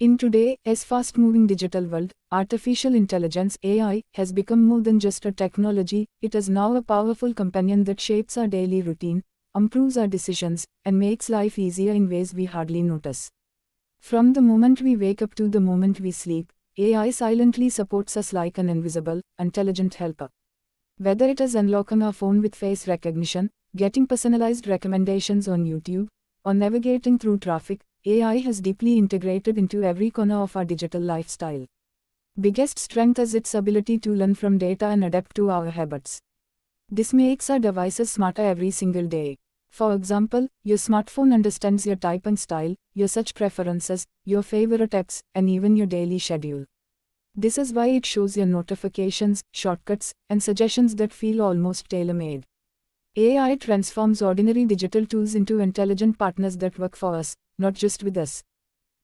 In today's fast-moving digital world, artificial intelligence (AI) has become more than just a technology. It is now a powerful companion that shapes our daily routine, improves our decisions, and makes life easier in ways we hardly notice. From the moment we wake up to the moment we sleep, AI silently supports us like an invisible, intelligent helper. Whether it is unlocking our phone with face recognition, getting personalized recommendations on YouTube, or navigating through traffic, AI has deeply integrated into every corner of our digital lifestyle. Biggest strength is its ability to learn from data and adapt to our habits. This makes our devices smarter every single day. For example, your smartphone understands your typing style, your search preferences, your favorite apps, and even your daily schedule. This is why it shows your notifications, shortcuts, and suggestions that feel almost tailor-made. AI transforms ordinary digital tools into intelligent partners that work for us, not just with us.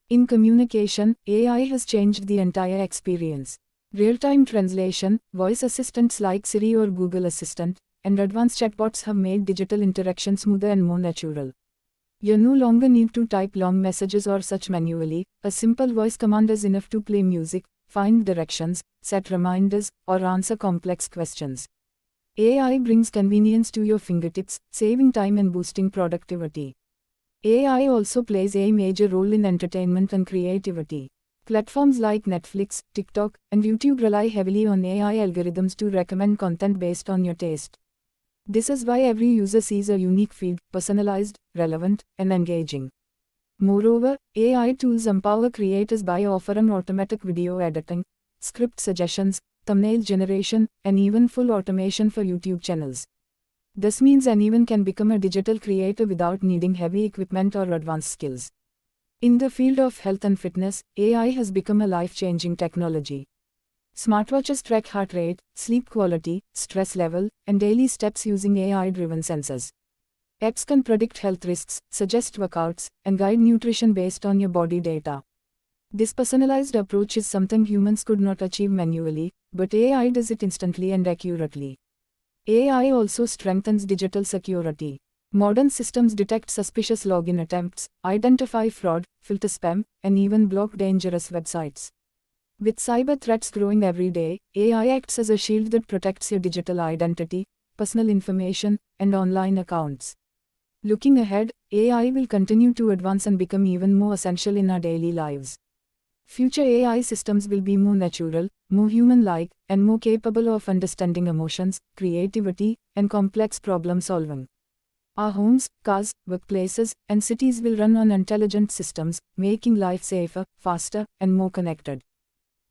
In communication, AI has changed the entire experience. Real-time translation, voice assistants like Siri or Google Assistant, and advanced chatbots have made digital interaction smoother and more natural. You no longer need to type long messages or search manually. A simple voice command is enough to play music, find directions, set reminders, or answer complex questions. AI brings convenience to your fingertips, saving time and boosting productivity. AI also plays a major role in entertainment and creativity. Platforms like Netflix, TikTok, and YouTube rely heavily on AI algorithms to recommend content based on your taste. This is why every user sees a unique feed, personalized, relevant, and engaging. Moreover, AI tools empower creators by offering automatic video editing, script suggestions, thumbnail generation, and even full automation for YouTube channels. This means anyone can become a digital creator without needing heavy equipment or advanced skills. In the field of health and fitness, AI has become a life-changing technology. Smartwatches track heart rate, sleep quality, stress level, and daily steps using AI-driven sensors. Apps can predict health risks, suggest workouts, and guide nutrition based on your body data. This personalized approach is something humans could not achieve manually, but AI does it instantly and accurately. AI also strengthens digital security. Modern systems detect suspicious login attempts, identify fraud, filter spam, and even block dangerous websites. With cyber threats growing every day, AI acts as a shield that protects your digital identity, personal information, and online accounts. Looking ahead, AI will continue to advance and become even more essential in our daily lives. Future AI systems will be more natural, more human-like, and more capable of understanding emotions, creativity, and complex problem-solving. Our homes, cars, workplaces, and cities will run on intelligent systems, making life safer, faster, and more connected.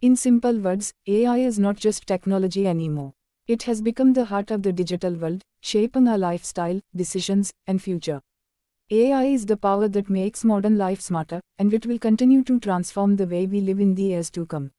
In simple words, AI is not just technology anymore. It has become the heart of the digital world, shaping our lifestyle, decisions, and future. AI is the power that makes modern life smarter, and it will continue to transform the way we live in the years to come.